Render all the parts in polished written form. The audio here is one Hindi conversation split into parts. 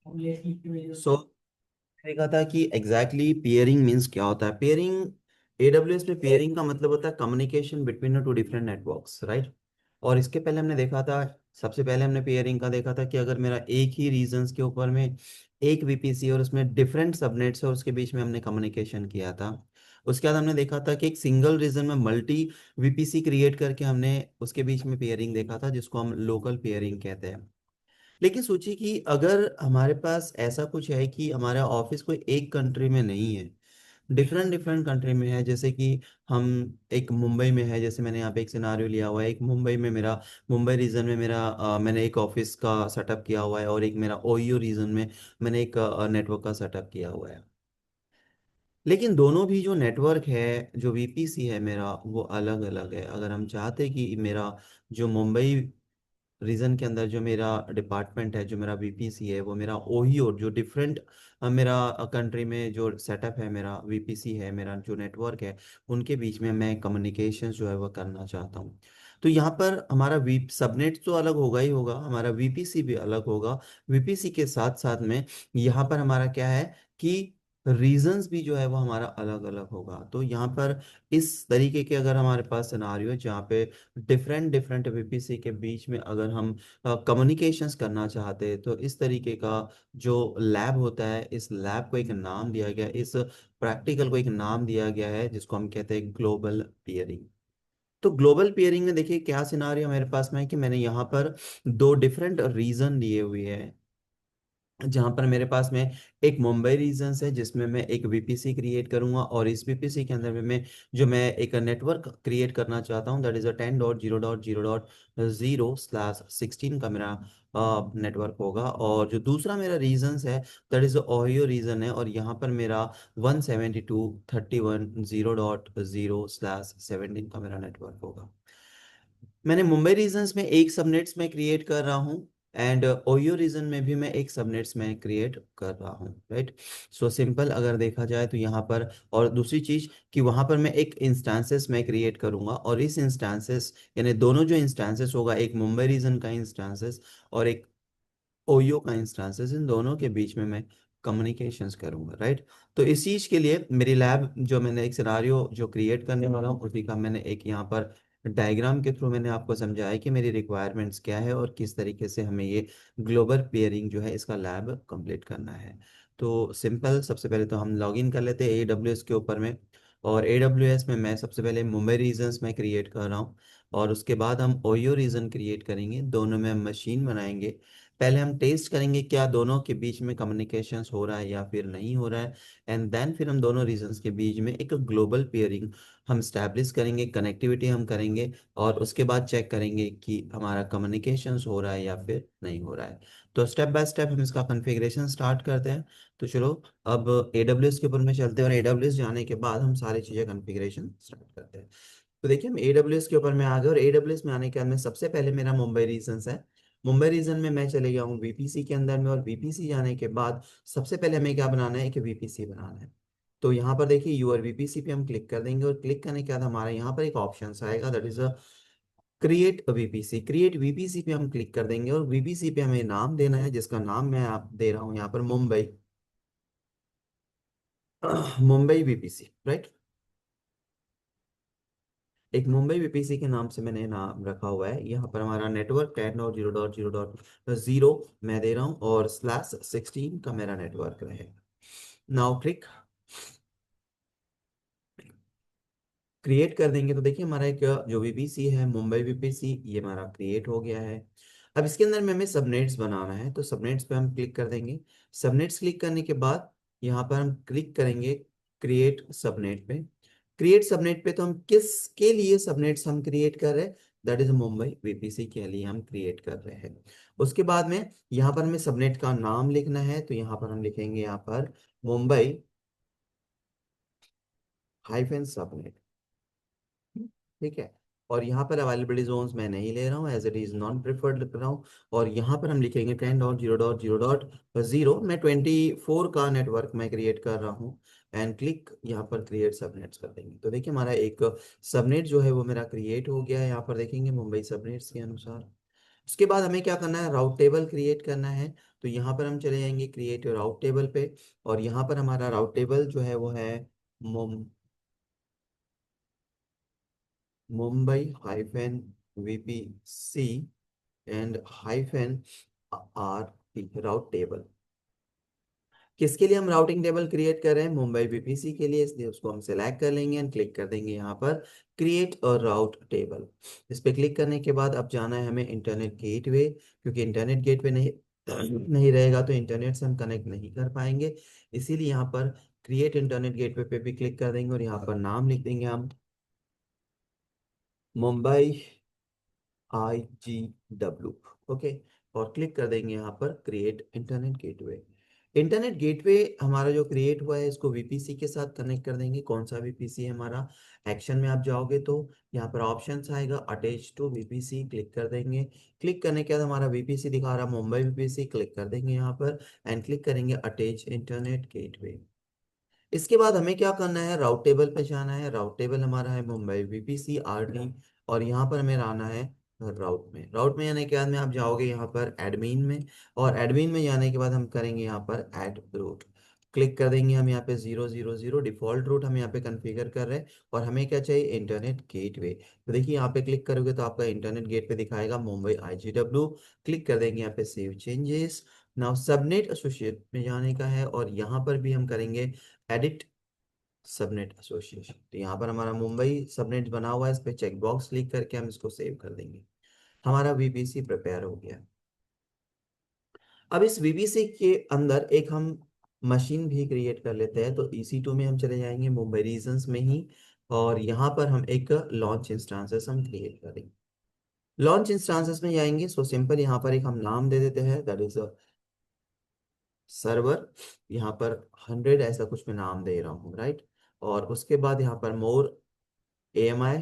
सो देखा था कि एग्जैक्टली पेयरिंग मीन्स क्या होता है। पेयरिंग, एडब्ल्यूएस में पेयरिंग का मतलब होता है communication between two different networks, right. और इसके पहले हमने देखा था, सबसे पहले हमने पेयरिंग का देखा था कि अगर मेरा एक ही रीजन्स के ऊपर में एक वीपीसी और उसमें डिफरेंट सबनेट्स है और उसके बीच में हमने कम्युनिकेशन किया था। उसके बाद हमने देखा था कि एक सिंगल रीजन में मल्टी वीपीसी क्रिएट करके हमने उसके बीच में पेयरिंग देखा था, जिसको हम लोकल पेयरिंग कहते हैं। लेकिन सोचिए कि अगर हमारे पास ऐसा कुछ है कि हमारा ऑफिस कोई एक कंट्री में नहीं है, डिफरेंट डिफरेंट कंट्री में है। जैसे कि हम एक मुंबई में है, जैसे मैंने यहाँ पे एक सिनारियो लिया हुआ है, एक मुंबई में मेरा, मुंबई रीजन में मेरा मैंने एक ऑफिस का सेटअप किया हुआ है, और एक मेरा ओयो रीजन में मैंने एक नेटवर्क का सेटअप किया हुआ है। लेकिन दोनों भी जो नेटवर्क है, जो वीपीसी है मेरा, वो अलग अलग है। अगर हम चाहते कि मेरा जो मुंबई रीजन के अंदर जो मेरा डिपार्टमेंट है, जो मेरा वीपीसी है, वो मेरा ओहियो जो डिफरेंट मेरा कंट्री में जो सेटअप है, मेरा वीपीसी है, मेरा जो नेटवर्क है, उनके बीच में मैं कम्युनिकेशन जो है वो करना चाहता हूँ। तो यहाँ पर हमारा वी सबनेट तो अलग होगा ही होगा, हमारा वीपीसी भी अलग होगा। वीपीसी के साथ साथ में यहाँ पर हमारा क्या है कि रीजंस भी जो है वो हमारा अलग अलग होगा। तो यहाँ पर इस तरीके के अगर हमारे पास सिनारियो है जहाँ पे डिफरेंट डिफरेंट वीपीसी के बीच में अगर हम कम्युनिकेशंस करना चाहते हैं, तो इस तरीके का जो लैब होता है, इस लैब को एक नाम दिया गया है, इस प्रैक्टिकल को एक नाम दिया गया है, जिसको हम कहते हैं ग्लोबल पियरिंग। तो ग्लोबल पियरिंग में देखिए क्या सिनारियो मेरे पास में है कि मैंने यहाँ पर दो डिफरेंट रीजन लिए हुए हैं, जहां पर मेरे पास में एक मुंबई रीजन है जिसमें मैं एक वीपीसी क्रिएट करूंगा, और इस वीपीसी के अंदर में मैं एक नेटवर्क क्रिएट करना चाहता हूं, दैट इज 10.0.0.0/16 का मेरा नेटवर्क होगा। और जो दूसरा मेरा रीजन है, दैट इज ओहियो रीजन है, और यहाँ पर मेरा 172.31.0.0/17 का मेरा नेटवर्क होगा। मैंने मुंबई रीजन्स में एक सबनेट्स में क्रिएट कर रहा हूँ, एंड ओयो रीजन में भी मैं एक सबनेट्स में क्रिएट कर रहा हूँ, राइट। सो सिंपल अगर देखा जाए तो यहाँ पर, और दूसरी चीज कि वहाँ पर मैं एक इंस्टांसेस में क्रिएट करूंगा, और इस इंस्टांसेस यानी दोनों जो इंस्टांसेस होगा, एक मुंबई रीजन का इंस्टांसेस और एक ओयो का इंस्टांसेस, इन दोनों के बीच में मैं कम्युनिकेशंस करूंगा, राइट। तो इस चीज के लिए मेरी लैब जो मैंने एक सिनारियो जो क्रिएट करने वाला हूँ, उसी का मैंने एक यहाँ पर डायग्राम के थ्रू मैंने आपको समझाया कि मेरी रिक्वायरमेंट्स क्या है और किस तरीके से हमें ये ग्लोबल पेयरिंग जो है इसका लैब कंप्लीट करना है। तो सिंपल, सबसे पहले तो हम लॉगिन कर लेते हैं एडब्ल्यूएस के ऊपर में। और एडब्ल्यूएस में मैं सबसे पहले मुंबई रीजन्स में क्रिएट कर रहा हूँ, और उसके बाद हम ओयो रीजन क्रिएट करेंगे, दोनों में हम मशीन बनाएंगे। पहले हम टेस्ट करेंगे क्या दोनों के बीच में कम्युनिकेशंस हो रहा है या फिर नहीं हो रहा है, एंड देन फिर हम दोनों रीजन्स के बीच में एक ग्लोबल पेयरिंग हम स्टैब्लिश करेंगे, कनेक्टिविटी हम करेंगे, और उसके बाद चेक करेंगे कि हमारा कम्युनिकेशंस हो रहा है या फिर नहीं हो रहा है। तो स्टेप बाय स्टेप हम इसका कॉन्फ़िगरेशन स्टार्ट करते हैं। तो चलो अब एडब्ल्यूएस के ऊपर में चलते हैं, और एडब्ल्यूएस जाने के बाद हम सारी चीज़ें कॉन्फ़िगरेशन स्टार्ट करते हैं। तो देखिए हम एडब्ल्यूएस के ऊपर में आ गए, और एडब्ल्यूएस में आने के बाद में सबसे पहले मेरा मुंबई रीजन है। मुंबई रीजन में मैं चले गया हूँ वीपीसी के अंदर में, और वीपीसी जाने के बाद सबसे पहले हमें क्या बनाना है कि वीपीसी बनाना है। तो यहाँ पर देखिए यूआर वीपीसी पे हम क्लिक कर देंगे, और क्लिक करने के बाद हमारा यहाँ पर एक ऑप्शन आएगा, that is create VPC. Create VPC पे हम क्लिक कर देंगे, और वीपीसी पे हमें नाम देना है, जिसका नाम मैं आप दे रहा हूँ यहाँ पर मुंबई, मुंबई वीपीसी, राइट। एक मुंबई वीपीसी के नाम से मैंने नाम रखा हुआ है। यहाँ पर हमारा नेटवर्क 10.0.0.0 मैं दे रहा हूँ, और /16 का मेरा नेटवर्क रहेगा। नाउ क्लिक क्रिएट कर देंगे, तो देखिए हमारा एक जो वीपीसी है मुंबई वीपीसी, ये हमारा क्रिएट हो गया है। अब इसके अंदर में हमें सबनेट्स बनाना है, तो सबनेट्स पे हम क्लिक कर देंगे। सबनेट्स क्लिक करने के बाद यहाँ पर हम क्लिक करेंगे क्रिएट सबनेट पे। क्रिएट सबनेट पे तो हम किसके लिए सबनेट्स हम क्रिएट कर रहे हैं, दैट इज मुंबई वीपीसी के लिए हम क्रिएट कर रहे हैं। उसके बाद में यहाँ पर हमें सबनेट का नाम लिखना है, तो यहाँ पर हम लिखेंगे यहाँ पर मुंबई हाइफेन सबनेट, ठीक है। और यहाँ पर अवेलेबिलिटी जोन्स मैं नहीं ले रहा हूँ, as it is non preferred लिख रहा हूँ। और यहाँ पर हम लिखेंगे 10.0.0.0, मैं 24 का नेटवर्क मैं क्रिएट कर रहा हूँ, एंड क्लिक यहाँ पर क्रिएट सबनेट्स कर देंगे। तो देखिए हमारा एक सबनेट जो है वो मेरा क्रिएट हो गया है, यहाँ पर देखेंगे मुंबई सबनेट्स के अनुसार। उसके बाद हमें क्या करना है, राउट टेबल क्रिएट करना है। तो यहाँ पर हम चले जाएंगे क्रिएट राउट टेबल पे, और यहाँ पर हमारा राउट टेबल जो है वो है Mumbai hyphen VPC and hyphen R T, route table. किसके लिए हम राउटिंग टेबल क्रिएट कर रहे हैं, मुंबई बीपीसी के लिए, इसलिए उसको हम सिलेक्ट कर लेंगे एंड क्लिक कर देंगे यहाँ पर क्रिएट और राउट टेबल। इस पे क्लिक करने के बाद अब जाना है हमें इंटरनेट गेटवे, क्योंकि इंटरनेट गेटवे नहीं नहीं रहेगा तो इंटरनेट से हम कनेक्ट नहीं कर पाएंगे। इसीलिए यहाँ पर क्रिएट इंटरनेट गेटवे पे भी क्लिक कर देंगे और यहाँ पर नाम लिख देंगे हम मुंबई IGW। ओके, और क्लिक कर देंगे यहाँ पर create internet gateway. Internet gateway हमारा जो क्रिएट हुआ है इसको वीपीसी के साथ कनेक्ट कर देंगे। कौन सा वीपीसी है हमारा, एक्शन में आप जाओगे तो यहाँ पर ऑप्शंस आएगा अटैच टू वीपीसी, क्लिक कर देंगे। क्लिक करने के बाद हमारा वीपीसी दिखा रहा है मुंबई वीपीसी, क्लिक कर देंगे यहाँ पर एंड क्लिक करेंगे अटैच इंटरनेट गेटवे। इसके बाद हमें क्या करना है, राउट टेबल पे जाना है। राउट टेबल हमारा है मुंबई वीपीसी आरडी, और यहाँ पर हमें आना है राउट में जाने के बाद में आप जाओगे यहाँ पर एडमिन में, और एडमिन में जाने के बाद हम करेंगे यहाँ पर ऐड रूट, क्लिक कर देंगे हम यहाँ पे 000 डिफॉल्ट रूट हम यहाँ पे कॉन्फ़िगर कर रहे हैं। और हमें क्या चाहिए, इंटरनेट गेटवे। तो देखिए यहाँ पे क्लिक करोगे तो आपका इंटरनेट गेटवे दिखाएगा मुंबई IGW। क्लिक कर देंगे यहाँ पे save changes. Now subnet associate में जाने का है, और यहाँ पर भी हम करेंगे एडिट सबनेट एसोसिएशन। तो यहाँ पर हमारा मुंबई सबनेट बना हुआ है, इस पे चेक बॉक्स क्लिक करके हम इसको सेव कर देंगे। हमारा वीपीसी प्रिपेयर हो गया। अब इस वीपीसी के अंदर एक हम मशीन भी क्रिएट कर लेते हैं। तो EC2 में हम चले जाएंगे मुंबई रीजन्स में ही, और यहाँ पर हम एक लॉन्च इंस्टांसेस हम क्रिएट करेंगे। लॉन्च इंस्टांसेस में जाएंगे, सो सिंपल यहाँ पर एक हम नाम दे देते हैं, दैट इज सर्वर। यहाँ पर 100 ऐसा कुछ मैं नाम दे रहा हूँ, राइट। और उसके बाद यहाँ पर मोर AMI,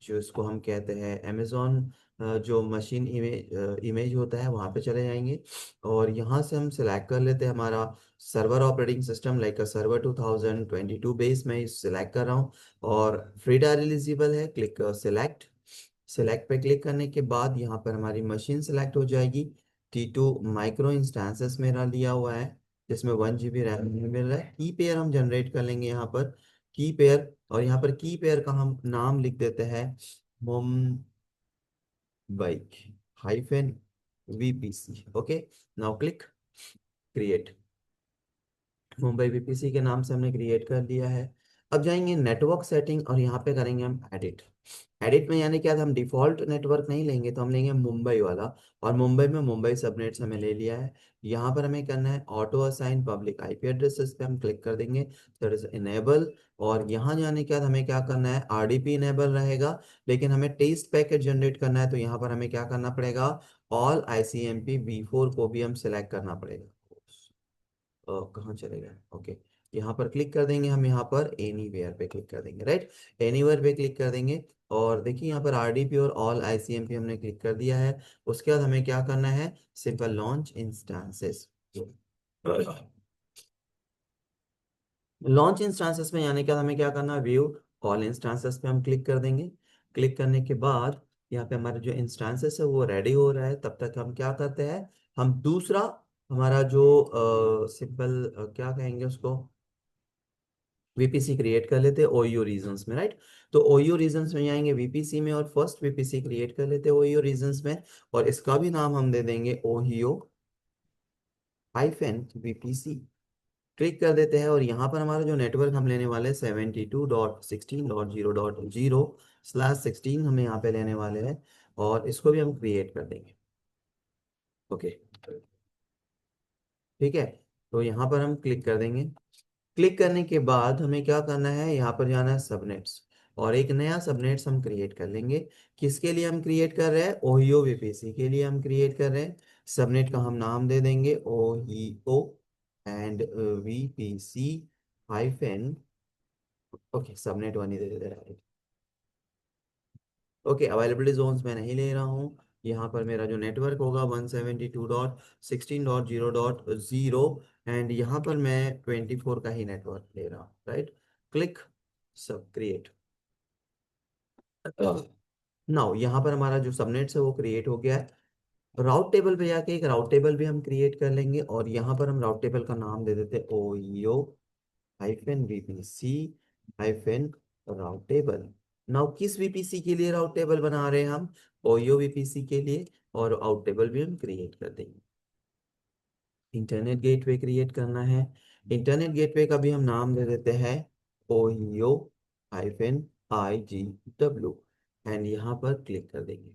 जो इसको हम कहते हैं अमेजोन, जो मशीन इमेज होता है वहाँ पे चले जाएंगे। और यहाँ से हम सिलेक्ट कर लेते हैं हमारा server operating system, like server 2022 base में सिलेक्ट कर रहा हूँ। और फ्री डायर एलिजिबल है, क्लिक सेलेक्ट। सेलेक्ट पे क्लिक करने के बाद यहाँ पर हमारी मशीन सेलेक्ट हो जाएगी। T2 माइक्रो इंस्टेंसेस मेरा लिया हुआ है, जिसमें 1 GB रैम मिल रहा है। की पेयर हम जनरेट कर लेंगे यहाँ पर की पेयर, और यहाँ पर की पेयर का हम नाम लिख देते हैं Mumbai hyphen VPC. Okay, now click create. Mumbai BPC के नाम से हमने क्रिएट कर दिया है। अब जाएंगे नेटवर्क सेटिंग, और यहाँ पे करेंगे हम एडिट। एडिट में यानी क्या, हम डिफॉल्ट नेटवर्क नहीं लेंगे, तो हम लेंगे मुंबई वाला। और मुंबई में मुंबई सबनेट्स हमें ले लिया है। यहाँ पर हमें करना है auto assign public IP addresses पे हम क्लिक कर देंगे, दैट इज इनेबल। और यहाँ जाने के बाद हमें क्या करना है, RDP इनेबल रहेगा, लेकिन हमें टेस्ट पैकेट जनरेट करना है। तो यहाँ पर हमें क्या करना पड़ेगा, ऑल ICMP V4 को भी हम सिलेक्ट करना पड़ेगा। कहाँ चले गए, ओके। यहाँ पर क्लिक कर देंगे हम, यहाँ पर एनीवेयर पे क्लिक कर देंगे, राइट। एनीवेयर पे क्लिक कर देंगे, और देखिए यहाँ पर RDP और ऑल ICMP हमने क्लिक कर दिया है। उसके बाद हमें क्या करना है, simple launch instances. Launch instances में यानी क्या, हमें क्या करना है, व्यू ऑल इंस्टांसेस पे हम क्लिक कर देंगे। क्लिक करने के बाद यहाँ पे हमारे जो इंस्टांसेस है वो रेडी हो रहा है, तब तक हम क्या करते हैं, हम दूसरा हमारा जो सिंपल क्या कहेंगे उसको, वीपीसी क्रिएट कर लेते हैं OU रीजन्स में, राइट। तो OU रीजन्स में जाएंगे वीपीसी में, और फर्स्ट वीपीसी क्रिएट कर लेते हैं OU रीजन्स में, और इसका भी नाम हम दे देंगे OHIO हाइफन वीपीसी। क्लिक कर देते हैं, और यहाँ पर हमारा जो नेटवर्क हम लेने वाले हैं 72.16.0.0/16 हमें यहाँ पे लेने वाले हैं, और इसको भी हम क्रिएट कर देंगे। ओके, ठीक है। तो यहाँ पर हम क्लिक कर देंगे। क्लिक करने के बाद हमें क्या करना है, यहाँ पर जाना है सबनेट्स, और एक नया सबनेट्स हम क्रिएट कर लेंगे। किसके लिए हम क्रिएट कर रहे हैं, OHIO VPC के लिए हम क्रिएट कर रहे हैं। सबनेट का हम नाम दे देंगे OHIO and VPC hyphen, okay subnet one ही दे दे रहा है। ओके, अवेलेबिलिटी जोन्स मैं नहीं ले रहा हूँ। यहाँ पर मेरा जो नेटवर्क होगा 172.16.0.0, एंड यहाँ पर मैं 24 का ही नेटवर्क ले रहा हूँ, राइट। क्लिक सब क्रिएट। नाउ यहाँ पर हमारा जो सबनेट्स है वो क्रिएट हो गया है। राउट टेबल पे जाके एक राउट टेबल भी हम क्रिएट कर लेंगे, और यहाँ पर हम राउट टेबल का नाम दे देते ओयो हाइफन वीपीसी हाइफन राउट टेबल। नाउ किस वीपीसी के लिए राउट टेबल बना रहे हैं हम? ओयो वीपीसी के लिए, और आउट टेबल भी हम क्रिएट कर देंगे। इंटरनेट गेटवे क्रिएट करना है। इंटरनेट गेटवे का भी हम नाम दे देते हैं OYO hyphen I ji W, and यहाँ पर क्लिक कर देंगे।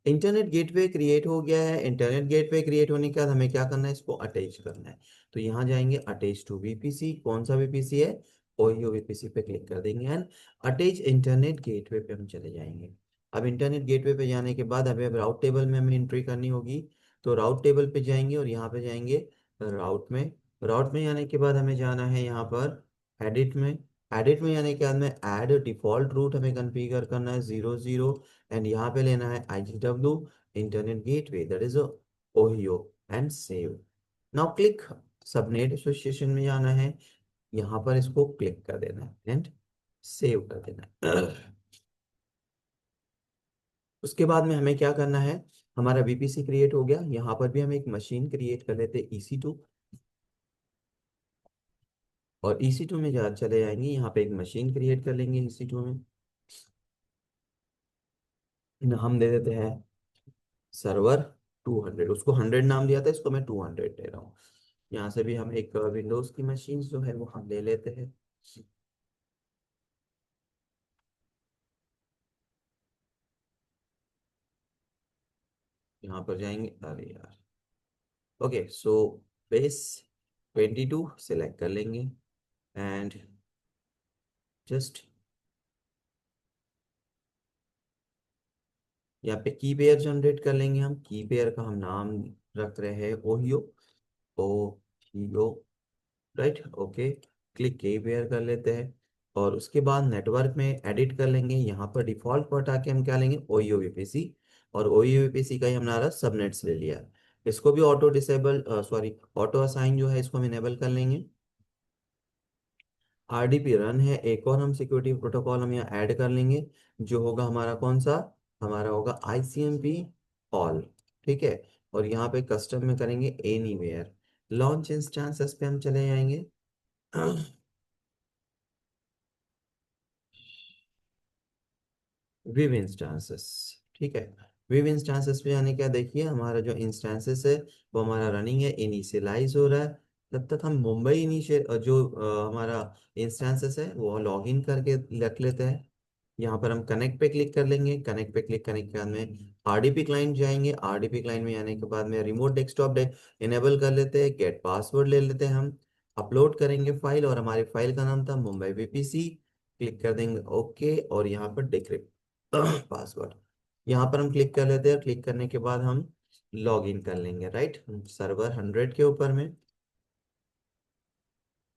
इंटरनेट गेटवे क्रिएट हो गया है। इंटरनेट गेटवे क्रिएट होने के बाद हमें क्या करना है, इसको अटैच करना है। तो यहाँ जाएंगे अटैच टू वीपीसी, कौन सा वीपीसी है, ओयो वीपीसी पे क्लिक कर देंगे, एंड अटैच इंटरनेट गेटवे पे हम चले जाएंगे। अब इंटरनेट गेटवे पे जाने के बाद हमें अब राउट टेबल में हमें एंट्री करनी होगी। तो राउट टेबल पे जाएंगे और यहाँ पे जाएंगे राउट में। राउट में जाने के बाद हमें जाना है यहाँ पर एडिट में। एडिट में जाने के बाद में ऐड डिफॉल्ट रूट हमें कॉन्फ़िगर करना है 00, एंड यहाँ पे लेना है IGW internet gateway, that is Ohio, and save. Now click subnet association में जाना है, यहाँ पर इसको क्लिक कर देना है एंड सेव कर देना है। उसके बाद में हमें क्या करना है, हमारा VPC क्रिएट हो गया। यहाँ पर भी हम एक मशीन क्रिएट कर लेते हैं EC2, और EC2 में जा चले जाएंगे, यहाँ पे एक मशीन क्रिएट कर लेंगे EC2 में। हम दे देते हैं सर्वर 200, उसको 100 नाम दिया था, इसको मैं 200 दे रहा हूँ। यहाँ से भी हम एक विंडोज की मशीन जो है वो हम ले लेते हैं। यहाँ पर जाएंगे, अरे यार, ओके सो बेस 22 सेलेक्ट कर लेंगे, एंड जस्ट यहाँ पे की पेयर जनरेट कर लेंगे। हम की पेयर का हम नाम रख रहे हैं Ohio, Ohio, right, okay. Click की पेयर कर लेते हैं, और उसके बाद नेटवर्क में एडिट कर लेंगे। यहाँ पर डिफॉल्ट पोर्ट आके हम क्या लेंगे, ओईओ वीपीसी, और ओईओ वीपीसी का ही हमारा सबनेट्स ले लिया। इसको भी auto disable, sorry, auto assign जो है इसको हम इनेबल कर लेंगे। RDP रन है, एक और हम सिक्योरिटी प्रोटोकॉल हम यहाँ ऐड कर लेंगे, जो होगा हमारा कौन सा, हमारा होगा ICMP ऑल, ठीक है। और यहाँ पे कस्टम में करेंगे एनीवेयर। लॉन्च इंस्टेंसेस पे हम चले जाएंगे। विव इंस्टेंसेस, ठीक है। विव इंस्टेंसेस पे आने क्या, देखिए हमारा जो इंस्टेंसेस है वो हमारा रनिंग है, इनिशियलाइज हो रहा है। तब तक हम मुंबई इनिशियल जो हमारा इंस्टेंसेस है वो लॉग इन करके रख लेते हैं। यहाँ पर हम कनेक्ट पे क्लिक कर लेंगे। कनेक्ट पे क्लिक करने के बाद में RDP क्लाइंट जाएंगे। RDP क्लाइंट में आने के बाद में रिमोट डेस्कटॉप इनेबल कर लेते हैं। गेट पासवर्ड ले लेते हैं हम। अपलोड करेंगे फाइल, और हमारी फाइल का नाम था मुंबई VPC। क्लिक कर देंगे ओके, और यहाँ पर डिक्रिप्ट पासवर्ड, यहाँ पर हम क्लिक कर लेते हैं। क्लिक करने के बाद हम लॉग इन कर लेंगे, राइट, सर्वर 100 के ऊपर में।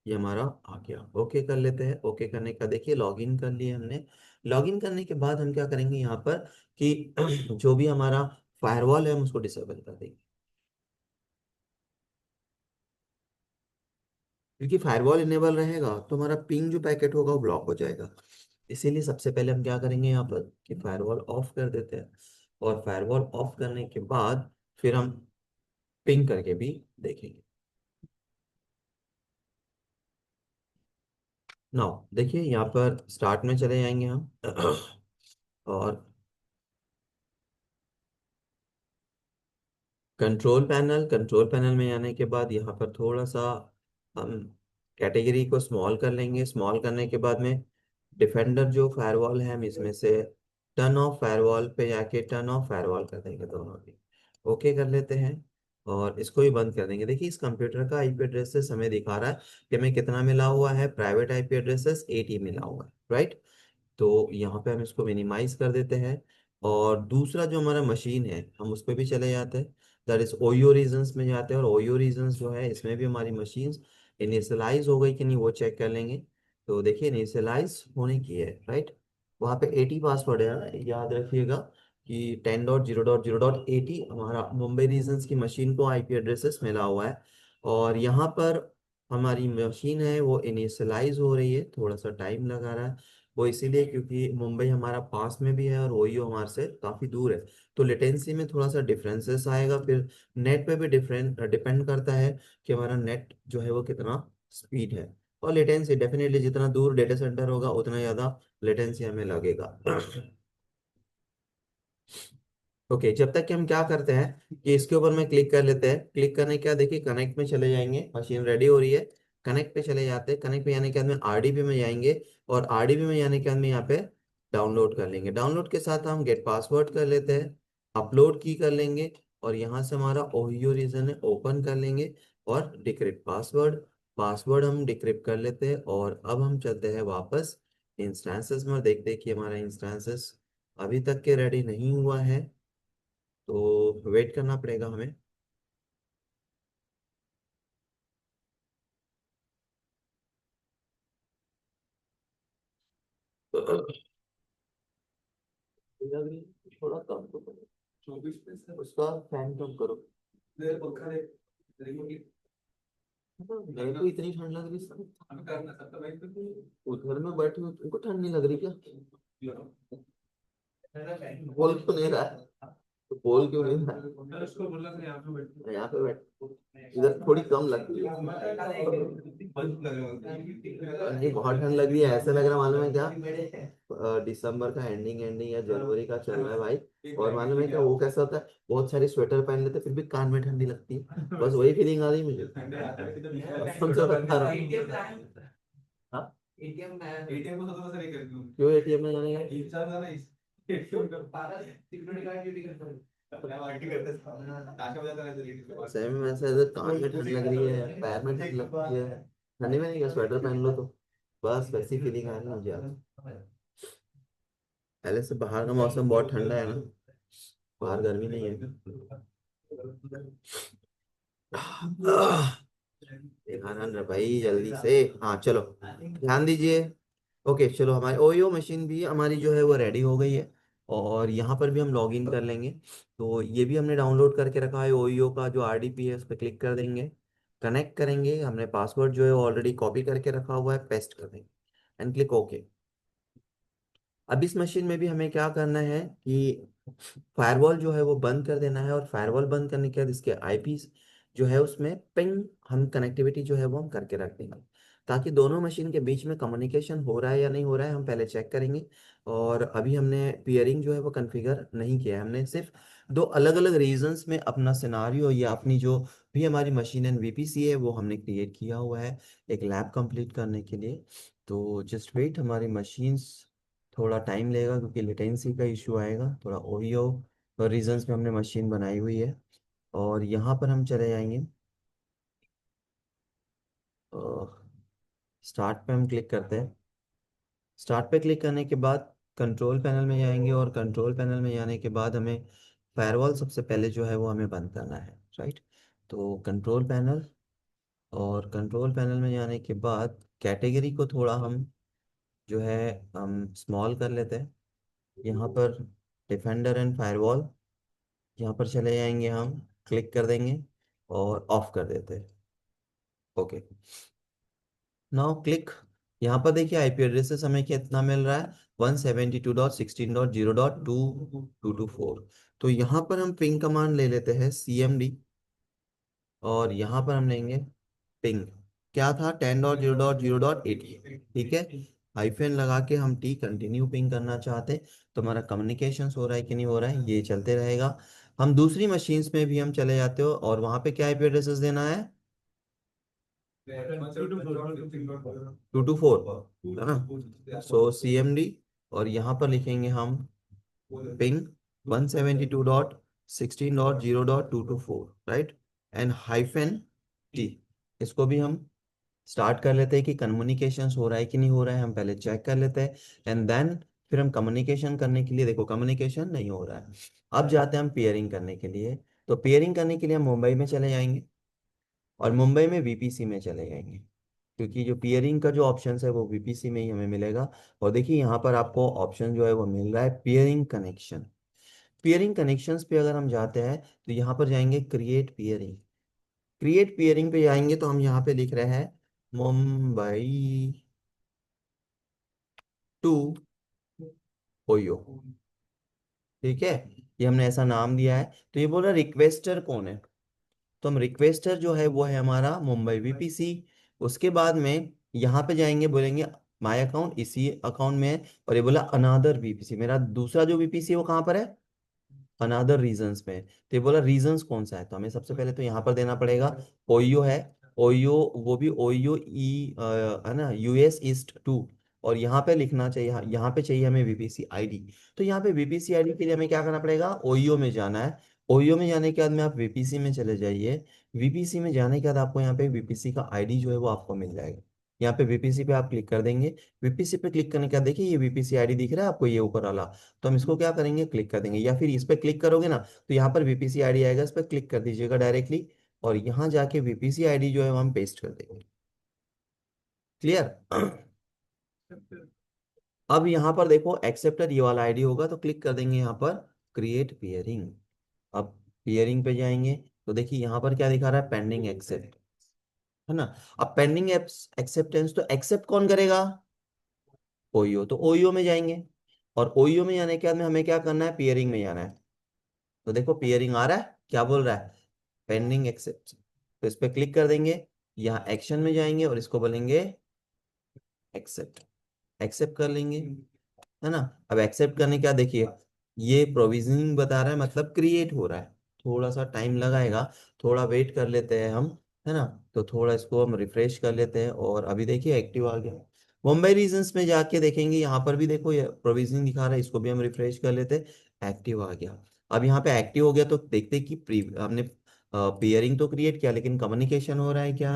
ये हमारा आ गया, ओके कर लेते हैं। ओके करने का देखिए लॉग इन कर लिए हमने। लॉग इन करने के बाद हम क्या करेंगे यहाँ पर कि जो भी हमारा फायरवॉल है हम उसको डिसेबल कर देंगे, क्योंकि फायरवॉल इनेबल रहेगा तो हमारा पिंग जो पैकेट होगा वो ब्लॉक हो जाएगा। इसीलिए सबसे पहले हम क्या करेंगे यहाँ पर कि फायरवॉल ऑफ कर देते हैं, और फायरवॉल ऑफ करने के बाद फिर हम पिंग करके भी देखेंगे। नाउ देखिए यहाँ पर स्टार्ट में चले जाएंगे हम और कंट्रोल पैनल में आने के बाद यहाँ पर थोड़ा सा हम कैटेगरी को स्मॉल कर लेंगे। स्मॉल करने के बाद में डिफेंडर जो फायरवॉल है हम इसमें से टर्न ऑफ फायरवॉल पे जाके टर्न ऑफ फायरवॉल कर देंगे दोनों भी। ओके कर लेते हैं, और इसको भी बंद कर देंगे। देखिए इस कंप्यूटर का IP एड्रेसेस हमें दिखा रहा है कि हमें कितना मिला हुआ है, प्राइवेट IP एड्रेसेस 80 मिला हुआ है, राइट। तो यहाँ पे हम इसको मिनिमाइज कर देते हैं, और दूसरा जो हमारा मशीन है हम उस पर भी चले जाते हैं, दैट इज ओयो रीजन्स में जाते हैं। और ओयो रीजन्स जो है इसमें भी हमारी मशीन इनिशियलाइज हो गई कि नहीं वो चेक कर लेंगे। तो देखिए इनिशियलाइज होने की है, राइट। वहाँ पे 80 पासवर्ड है, याद रखिएगा कि 10.0.0.80 हमारा मुंबई रीजन्स की मशीन को IP एड्रेसेस मिला हुआ है। और यहाँ पर हमारी मशीन है वो इनिशियलाइज हो रही है, थोड़ा सा टाइम लगा रहा है। वो इसीलिए क्योंकि मुंबई हमारा पास में भी है और ओहियो हमारे से काफ़ी दूर है। तो लेटेंसी में थोड़ा सा डिफरेंसेस आएगा। फिर नेट पे भी डिफरेंट डिपेंड करता है कि हमारा नेट जो है वो कितना स्पीड है। और लेटेंसी डेफिनेटली जितना दूर डेटा सेंटर होगा उतना ज़्यादा लेटेंसी हमें लगेगा। ओके, जब तक कि हम क्या करते हैं कि इसके ऊपर में क्लिक कर लेते हैं। क्लिक करने के बाद देखिए कनेक्ट में चले जाएंगे, मशीन रेडी हो रही है। कनेक्ट पे चले जाते हैं। कनेक्ट पे जाने के बाद में आरडीबी में जाएंगे, और आरडीबी में जाने के बाद में यहाँ पे डाउनलोड कर लेंगे। डाउनलोड के साथ हम गेट पासवर्ड कर लेते हैं, अपलोड की कर लेंगे, और यहाँ से हमारा ओहियो रीजन है ओपन कर लेंगे, और डिक्रिप्ट पासवर्ड, पासवर्ड हम डिक्रिप्ट कर लेते हैं। और अब हम चलते हैं वापस इंस्टेंसेस में और देखते हैं कि हमारा इंस्टेंसेस अभी तक के रेडी नहीं हुआ है, तो वेट करना पड़ेगा हमें। थोड़ा कम तो करो, 24 उसका फैन कम करो। मेरे को इतनी ठंड लग रही है, उधर में बैठे हुए तुमको ठंड नहीं लग रही क्या? बोल क्यों नहीं रहा है? तो बोल क्यों नहीं रहा है? यहाँ पे बैठ, इधर थोड़ी कम लगती है। नहीं, बहुत ठंड लग रही है, ऐसा लग रहा है मालूम है क्या, दिसंबर का एंडिंग एंडिंग या जनवरी का चल रहा है भाई। और मालूम है क्या वो कैसा होता है, बहुत सारे स्वेटर पहन लेते फिर भी कान में ठंडी लगती है, बस वही फीलिंग आ रही मुझे। कसम से बता रहा हूँ। हाँ, क्यों एटीएम में जाने का? सेम वैसे ऐसे कान में ठंड लग रही है, पैर में ठंड लग रही है, ठंडी में नहीं क्या स्वेटर पहन लो तो बस वैसी फीलिंग आ रही है मुझे आज। पहले से बाहर का मौसम बहुत ठंडा है ना, बाहर गर्मी नहीं है। देखा ना भाई जल्दी से। हाँ चलो, ध्यान दीजिए। ओके चलो, हमारी ओयो मशीन भी हमारी जो है वो रेडी हो गई है, और यहाँ पर भी हम लॉग इन कर लेंगे। तो ये भी हमने डाउनलोड करके रखा है ओयो का जो आरडीपी है, उस पर क्लिक कर देंगे। कनेक्ट करेंगे, हमने पासवर्ड जो है ऑलरेडी कॉपी करके रखा हुआ है, पेस्ट कर देंगे एंड क्लिक ओके। अब इस मशीन में भी हमें क्या करना है कि फायरवॉल जो है वो बंद कर देना है, और फायरवॉल बंद करने के बाद इसके आईपी जो है उसमें पिंग हम कनेक्टिविटी जो है वो हम करके रख देंगे, ताकि दोनों मशीन के बीच में कम्युनिकेशन हो रहा है या नहीं हो रहा है हम पहले चेक करेंगे। और अभी हमने पियरिंग जो है वो कॉन्फ़िगर नहीं किया है, हमने सिर्फ दो अलग अलग रीजंस में अपना सिनारियो या अपनी जो भी हमारी मशीन एंड वीपीसी है वो हमने क्रिएट किया हुआ है एक लैब कंप्लीट करने के लिए। तो जस्ट वेट, हमारी मशीन्स थोड़ा टाइम लेगा क्योंकि लेटेंसी का इशू आएगा थोड़ा, ओहियो रीजंस में हमने मशीन बनाई हुई है। और यहाँ पर हम चले जाएंगे, स्टार्ट पे हम क्लिक करते हैं। स्टार्ट पे क्लिक करने के बाद कंट्रोल पैनल में जाएंगे, और कंट्रोल पैनल में जाने के बाद हमें फायरवॉल सबसे पहले जो है वो हमें बंद करना है, राइट। तो कंट्रोल पैनल, और कंट्रोल पैनल में जाने के बाद कैटेगरी को थोड़ा हम जो है हम स्मॉल कर लेते हैं। यहाँ पर डिफेंडर एंड फायरवॉल, यहाँ पर चले जाएंगे हम, क्लिक कर देंगे और ऑफ कर देते हैं। Okay, now click. यहाँ पर देखिए आईपी एड्रेसेस हमें कितना मिल रहा है, 172.16.0.224। तो यहाँ पर हम पिंग कमांड ले लेते हैं CMD, और यहाँ पर हम लेंगे पिंग, क्या था 10.0.0.80, ठीक है। हाइफन लगा के हम टी कंटिन्यू पिंग करना चाहते हैं। तो हमारा कम्युनिकेशन हो रहा है कि नहीं हो रहा है ये चलते रहेगा। हम दूसरी मशीन्स में भी हम चले जाते हो, और वहाँ पे क्या आईपी एड्रेसेस देना है, 224, है ना। सो CMD, और यहाँ पर लिखेंगे हम ping 172.16.0.224, right, and hyphen T. इसको भी हम स्टार्ट कर लेते हैं कि कम्युनिकेशन हो रहा है कि नहीं हो रहा है, हम पहले चेक कर लेते हैं एंड देन फिर हम कम्युनिकेशन करने के लिए, देखो कम्युनिकेशन नहीं हो रहा है। अब जाते हैं हम पेयरिंग करने के लिए। तो पेयरिंग करने के लिए हम मुंबई में चले जाएंगे, और मुंबई में वीपीसी में चले जाएंगे, क्योंकि जो पियरिंग का जो ऑप्शन है वो वीपीसी में ही हमें मिलेगा। और देखिए यहाँ पर आपको ऑप्शन जो है वो मिल रहा है पियरिंग कनेक्शन। पियरिंग कनेक्शंस पे अगर हम जाते हैं तो यहाँ पर जाएंगे क्रिएट पियरिंग। क्रिएट पियरिंग पे जाएंगे तो हम यहाँ पे लिख रहे हैं मुंबई टू ओयो। ठीक है, ये हमने ऐसा नाम दिया है। तो ये बोल रहा रिक्वेस्टर कौन है, तो हम रिक्वेस्टर जो है वो है हमारा मुंबई वीपीसी। उसके बाद में यहाँ पे जाएंगे, बोलेंगे माय अकाउंट इसी अकाउंट में है। और ये बोला अनादर वीपीसी, मेरा दूसरा जो वीपीसी है वो कहाँ पर है, अनादर रीजन्स में। तो ये बोला रीजन्स कौन सा है, तो हमें सबसे पहले तो यहाँ पर देना पड़ेगा ओयो है। ओयो, वो भी ओयो ई है ना, यूएस ईस्ट टू। और यहाँ पे लिखना चाहिए, यहाँ पे चाहिए हमें वीपीसी आईडी। तो यहाँ पे वीपीसी आईडी के लिए हमें क्या करना पड़ेगा, ओयो में जाना है। ओयो में जाने के बाद में आप वीपीसी में चले जाइए। वीपीसी में जाने के बाद आपको यहाँ पे वीपीसी का आईडी जो है वो आपको मिल जाएगा। यहाँ पे वीपीसी पे आप क्लिक कर देंगे। वीपीसी पे क्लिक करने के बाद देखिए ये वीपीसी आईडी दिख रहा है आपको, ये ऊपर वाला। तो हम इसको क्या करेंगे, क्लिक कर देंगे, या फिर इस पर क्लिक करोगे ना तो यहाँ पर वीपीसी आईडी आएगा, इस पर क्लिक कर दीजिएगा डायरेक्टली। और यहाँ जाके वीपीसी आईडी जो है वो हम पेस्ट कर देंगे। क्लियर। अब यहाँ पर देखो एक्सेप्टर ये वाला आईडी होगा, तो क्लिक कर देंगे यहाँ पर क्रिएट पियरिंग। अब पियरिंग पे जाएंगे तो देखिए यहाँ पर क्या दिखा रहा है, पेंडिंग एक्सेप्ट, है ना। अब पेंडिंग एक्सेप्टेंस, तो एक्सेप्ट कौन करेगा, ओयो। तो ओयो में जाएंगे, और ओयो में जाने के बाद में हमें क्या करना है, पियरिंग में जाना है। तो देखो पियरिंग आ रहा है, क्या बोल रहा है, पेंडिंग एक्सेप्ट। तो इस पर क्लिक कर देंगे, यहाँ एक्शन में जाएंगे और इसको बोलेंगे एक्सेप्ट। एक्सेप्ट कर लेंगे, है ना। अब एक्सेप्ट करने के बाद देखिए ये प्रोविजनिंग बता रहा है, मतलब क्रिएट हो रहा है। थोड़ा सा टाइम लगाएगा, थोड़ा वेट कर लेते हैं हम, है ना। तो थोड़ा इसको हम रिफ्रेश कर लेते हैं, और अभी देखिए एक्टिव आ गया। मुंबई रीजन्स में जाके देखेंगे, यहाँ पर भी देखो ये प्रोविजनिंग दिखा रहा है, इसको भी हम रिफ्रेश कर लेते हैं, एक्टिव आ गया। अब यहाँ पे एक्टिव हो गया तो देखते हैं कि हमने पेयरिंग तो क्रिएट किया, लेकिन कम्युनिकेशन हो रहा है क्या,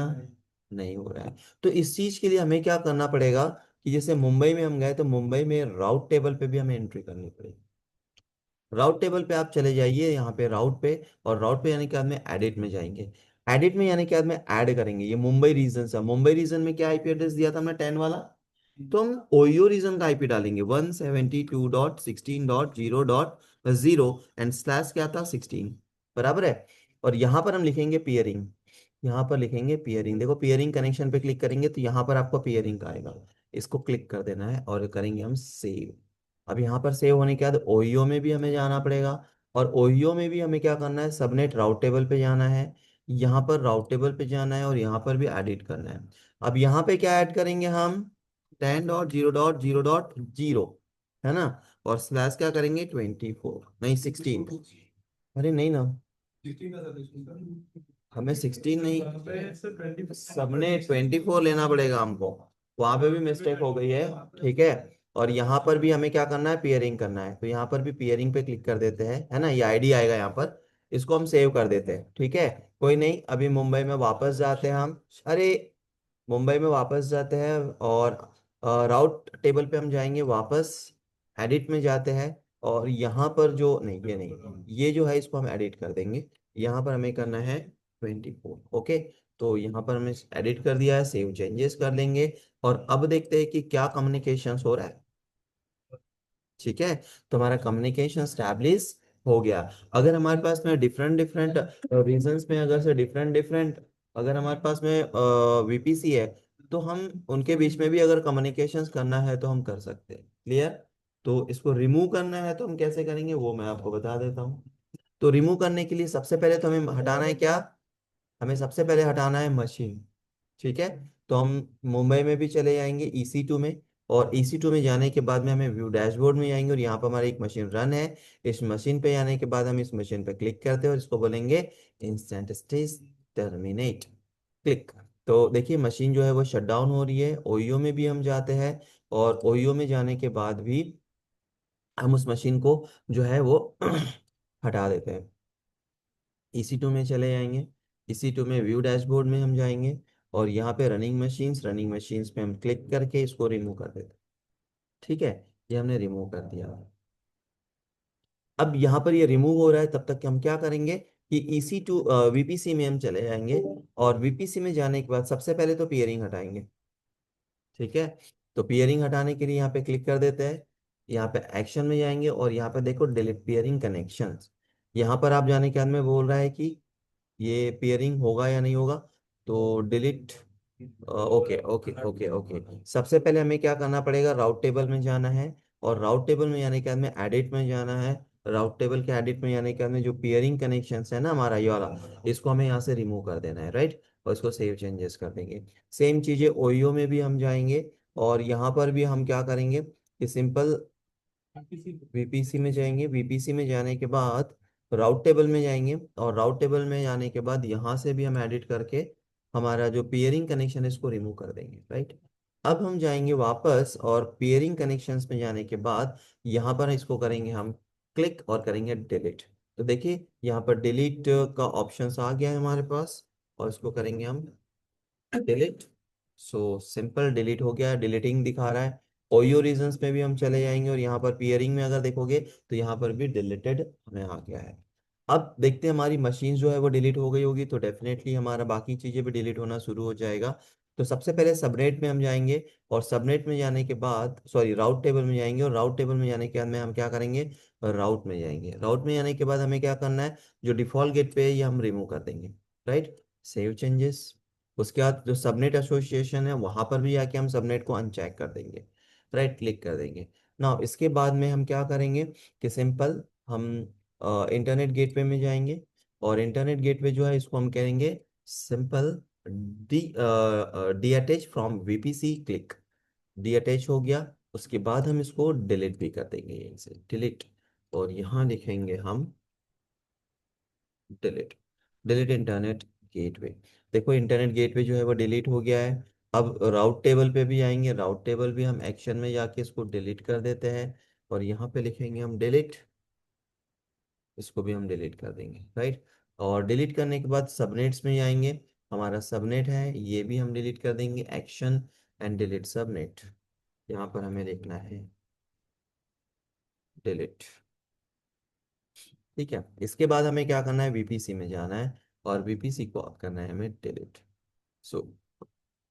नहीं हो रहा है। तो इस चीज के लिए हमें क्या करना पड़ेगा, कि जैसे मुंबई में हम गए तो मुंबई में राउट टेबल पे भी हमें एंट्री करनी पड़ेगी। राउट टेबल पे आप चले जाइए, यहाँ पे राउट पे, और राउट पे यानी कि बाद में एडिट में जाएंगे। एडिट में यानी कि बाद में ऐड करेंगे, ये मुंबई रीजन है, मुंबई रीजन में क्या आईपी एड्रेस दिया था हमने 10 वाला, तो हम ओयो रीजन का आईपी डालेंगे 172.16.0.0 एंड स्लैश क्या था 16, बराबर है। और यहाँ पर हम लिखेंगे पियरिंग, यहाँ पर लिखेंगे पियरिंग। देखो पियरिंग कनेक्शन पे क्लिक करेंगे तो यहाँ पर आपको पियरिंग का आएगा, इसको क्लिक कर देना है और करेंगे हम सेव। अब यहाँ पर सेव होने के बाद ओयो में भी हमें जाना पड़ेगा, और ओयो में भी हमें क्या करना है, सबनेट राउट टेबल पे जाना है। यहाँ पर राउट टेबल पे जाना है और यहाँ पर भी एडिट करना है। अब यहाँ पे क्या ऐड करेंगे हम, 10.0.0.0, है ना। और स्लैश क्या करेंगे 24, नहीं 16, अरे नहीं ना, हमें 16 नहीं, सबने 24 लेना पड़ेगा हमको, वहां पे भी मिस्टेक हो गई है। ठीक है, और यहाँ पर भी हमें क्या करना है, पेयरिंग करना है, तो यहाँ पर भी पेयरिंग पे क्लिक कर देते हैं, है ना, ये आईडी आएगा यहाँ पर, इसको हम सेव कर देते हैं। ठीक है, कोई नहीं, अभी मुंबई में वापस जाते हैं हम। अरे मुंबई में वापस जाते हैं, और राउट टेबल पे हम जाएंगे वापस, एडिट में जाते हैं, और यहाँ पर जो नहीं, ये नहीं, ये जो है इसको हम एडिट कर देंगे। यहाँ पर हमें करना है 24। ओके, तो यहाँ पर हमने एडिट कर दिया है, सेव चेंजेस कर लेंगे। और अब देखते हैं कि क्या कम्युनिकेशन हो रहा है। ठीक है, तो हमारा कम्युनिकेशन स्टैब्लिश हो गया। अगर हमारे पास में डिफरेंट डिफरेंट रीजन्स में, अगर से डिफरेंट डिफरेंट, अगर हमारे पास में वीपीसी है, तो हम उनके बीच में भी अगर कम्युनिकेशंस करना है तो हम कर सकते हैं। क्लियर। तो इसको रिमूव करना है तो हम कैसे करेंगे वो मैं आपको बता देता हूँ। तो रिमूव करने के लिए सबसे पहले तो हमें हटाना है क्या, हमें सबसे पहले हटाना है मशीन। ठीक है, तो हम मुंबई में भी चले जाएंगे EC2 में, और EC2 में जाने के बाद में हमें व्यू डैशबोर्ड में जाएंगे, और यहाँ पर हमारी एक मशीन रन है। इस मशीन पे जाने के बाद हम इस मशीन पे क्लिक करते हैं और इसको बोलेंगे इंस्टेंट स्टेज टर्मिनेट, क्लिक। तो देखिए मशीन जो है वो शट डाउन हो रही है। ओयो में भी हम जाते हैं, और ओयो में जाने के बाद भी हम उस मशीन को जो है वो हटा देते हैं। EC2 में चले जाएंगे, EC2 में व्यू डैशबोर्ड में हम जाएंगे, और यहाँ पे रनिंग मशीन्स पे हम क्लिक करके इसको रिमूव कर देते हैं। ठीक है, ये हमने रिमूव कर दिया। अब यहाँ पर ये रिमूव हो रहा है, तब तक कि हम क्या करेंगे कि EC2 VPC में हम चले जाएंगे, और VPC में जाने के बाद सबसे पहले तो पियरिंग हटाएंगे। ठीक है, तो पियरिंग हटाने के लिए यहाँ पे क्लिक कर देते हैं, यहाँ पे एक्शन में जाएंगे, और यहाँ पे देखो डिलीट पियरिंग कनेक्शंस। यहाँ पर आप जाने के बाद में बोल रहा है कि ये पेयरिंग होगा या नहीं होगा, तो delete okay okay okay okay. सबसे पहले हमें क्या करना पड़ेगा, राउट टेबल में जाना है। और राउट टेबल में जाने के बाद में एडिट में जाना है। राउट टेबल के एडिट में जाने के बाद में जो पेयरिंग कनेक्शंस है ना हमारा ये वाला, इसको हमें यहाँ से रिमूव कर देना है, राइट। और इसको सेव चेंजेस कर देंगे। सेम चीजें ओयो में भी हम जाएंगे। और यहाँ पर भी हम क्या करेंगे कि सिंपल वीपीसी में जाएंगे। वीपीसी में जाने के बाद राउट टेबल में जाएंगे। और राउट टेबल में जाने के बाद यहाँ से भी हम एडिट करके हमारा जो पेयरिंग कनेक्शन है इसको रिमूव कर देंगे, राइट। अब हम जाएंगे वापस और पेयरिंग कनेक्शंस में जाने के बाद यहाँ पर इसको करेंगे हम क्लिक और करेंगे डिलीट। तो देखिए यहाँ पर डिलीट का ऑप्शन आ गया है हमारे पास। और इसको करेंगे हम डिलीट। सो सिंपल डिलीट हो गया, डिलीटिंग दिखा रहा है। ओयो रीजंस में भी हम चले जाएंगे और यहाँ पर पियरिंग में अगर देखोगे तो यहाँ पर भी डिलीटेड हमें आ गया है। अब देखते हैं हमारी मशीन जो है वो डिलीट हो गई होगी तो डेफिनेटली हमारा बाकी चीजें भी डिलीट होना शुरू हो जाएगा। तो सबसे पहले सबनेट में हम जाएंगे। और सबनेट में जाने के बाद सॉरी राउट टेबल में जाएंगे। और राउट टेबल में जाने के बाद में हम क्या करेंगे, राउट में जाएंगे। राउट में जाने के बाद हमें क्या करना है, जो डिफॉल्ट गेट पे है ये हम रिमूव कर देंगे, राइट। Save changes. उसके बाद जो सबनेट एसोसिएशन है वहां पर भी आके हम सबनेट को अनचेक कर देंगे, राइट, क्लिक कर देंगे। ना इसके बाद में हम क्या करेंगे कि सिंपल हम इंटरनेट गेटवे में जाएंगे। और इंटरनेट गेटवे जो है इसको हम करेंगे simple D D attach from VPC click. D attach हो गया। उसके बाद हम इसको डिलीट भी कर देंगे, यहीं से डिलीट। और यहाँ लिखेंगे हम डिलीट। Delete internet gateway. देखो इंटरनेट गेटवे जो है वो डिलीट हो गया है। अब राउट टेबल पे भी आएंगे। राउट टेबल भी हम एक्शन में जाके इसको डिलीट कर देते हैं। और यहाँ पे लिखेंगे हम डिलीट। इसको भी हम डिलीट कर देंगे, राइट। और डिलीट करने के बाद सबनेट्स में आएंगे। हमारा सबनेट है ये भी हम डिलीट कर देंगे, एक्शन एंड डिलीट सबनेट। यहाँ पर हमें लिखना है डिलीट। ठीक है, इसके बाद हमें क्या करना है, वीपीसी में जाना है। और वीपीसी को करना है हमें डिलीट। सो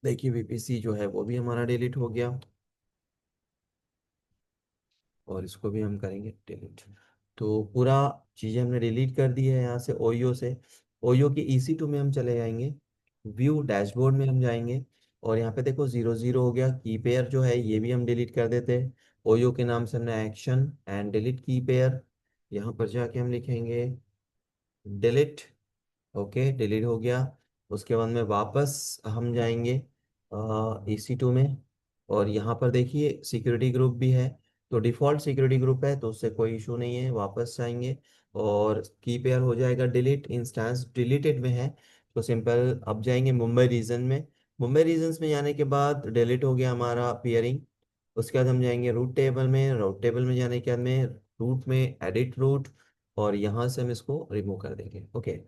देखिए वीपीसी जो है वो भी हमारा डिलीट हो गया। और इसको भी हम करेंगे डिलीट। तो पूरा चीज़ें हमने डिलीट कर दी है यहाँ से ओयो से। ओयो के EC2 में हम चले जाएंगे। व्यू डैशबोर्ड में हम जाएंगे। और यहाँ पे देखो 0 0 हो गया। की पेयर जो है ये भी हम डिलीट कर देते हैं। ओयो के नाम से हमने एक्शन एंड डिलीट की पेयर। यहाँ पर जाके हम लिखेंगे डिलीट। ओके डिलीट हो गया। उसके बाद में वापस हम जाएंगे EC2 में। और यहाँ पर देखिए सिक्योरिटी ग्रुप भी है। तो डिफ़ॉल्ट सिक्योरिटी ग्रुप है तो उससे कोई इशू नहीं है, वापस जाएंगे। और की पेयर हो जाएगा डिलीट, इंस्टेंस डिलीटेड में है। तो सिंपल अब जाएंगे मुंबई रीजन में। मुंबई रीजन्स में जाने के बाद डिलीट हो गया हमारा पेयरिंग। उसके बाद हम जाएंगे रूट टेबल में। रूट टेबल में जाने के बाद में रूट में एडिट रूट। और यहाँ से हम इसको रिमूव कर देंगे, ओके।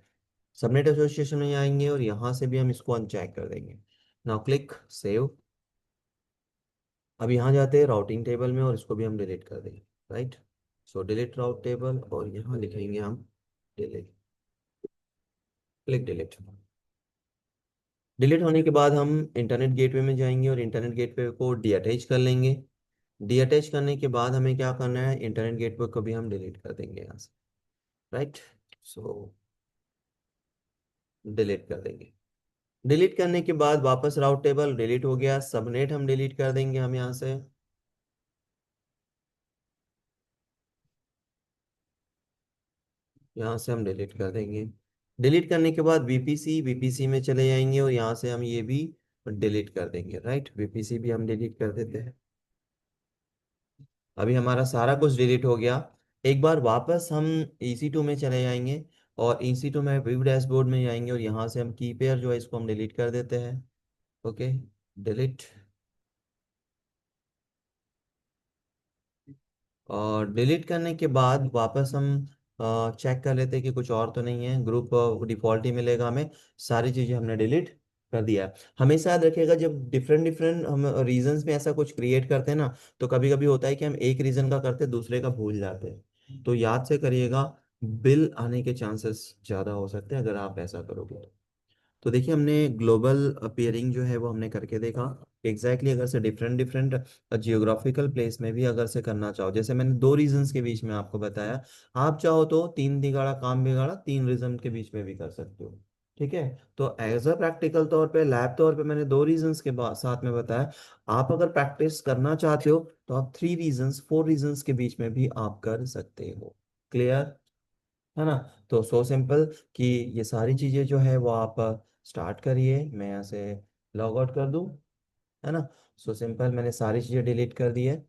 सबनेट एसोसिएशन में आएंगे और यहाँ से भी हम इसको अनचेक कर देंगे। Now click save. अब यहाँ जाते हैं राउटिंग टेबल में और इसको भी हम डिलीट कर देंगे, राइट। सो डिलीट राउट टेबल और यहाँ लिखेंगे हम डिलीट। Click delete. डिलीट होने के बाद हम इंटरनेट गेटवे में जाएंगे और इंटरनेट गेटवे को डीअटैच कर लेंगे। डीअटैच करने के बाद हमें क्या करना है, इंटरनेट गेटवे को भी हम डिलीट कर देंगे यहाँ से, राइट। सो डिलीट कर देंगे। डिलीट करने के बाद वापस राउट टेबल डिलीट हो गया। सबनेट हम डिलीट कर देंगे हम यहाँ से। यहाँ से हम डिलीट कर देंगे। डिलीट करने के बाद वीपीसी, वीपीसी में चले जाएंगे और यहाँ से हम ये भी डिलीट कर देंगे, राइट। वीपीसी भी हम डिलीट कर देते हैं। अभी हमारा सारा कुछ डिलीट हो गया। एक बार वापस हम EC2 में चले जाएंगे। और EC2 में व्यू डैशबोर्ड में जाएंगे और यहाँ से हम की पेयर जो है इसको हम डिलीट कर देते हैं, ओके डिलीट। और डिलीट करने के बाद वापस हम चेक कर लेते हैं कि कुछ और तो नहीं है। ग्रुप डिफॉल्ट ही मिलेगा हमें। सारी चीज़ें हमने डिलीट कर दिया है। हमेशा याद रखिएगा जब डिफरेंट डिफरेंट हम रीजंस में ऐसा कुछ क्रिएट करते हैं ना, तो कभी कभी होता है कि हम एक रीजन का करते हैं दूसरे का भूल जाते हैं। तो याद से करिएगा, बिल आने के चांसेस ज़्यादा हो सकते हैं अगर आप ऐसा करोगे तो देखिए हमने ग्लोबल पेयरिंग जो है वो हमने करके देखा। एग्जैक्टली अगर से डिफरेंट डिफरेंट जियोग्राफिकल प्लेस में भी अगर से करना चाहो, जैसे मैंने दो रीजन्स के बीच में आपको बताया, आप चाहो तो तीन दिगाड़ा काम बिगाड़ा तीन रीजन के बीच में भी कर सकते हो। ठीक है। तो एज अ प्रैक्टिकल तौर पे, लैब तौर पे मैंने दो रीजंस के बाद साथ में बताया। आप अगर प्रैक्टिस करना चाहते हो तो आप थ्री रीजंस, फोर रीजंस के बीच में भी आप कर सकते हो। क्लियर है ना? तो सो सिंपल कि ये सारी चीजें जो है वो आप स्टार्ट करिए। मैं यहाँ से लॉग आउट कर दूं, है ना? सो सिंपल, मैंने सारी चीजें डिलीट कर दी है।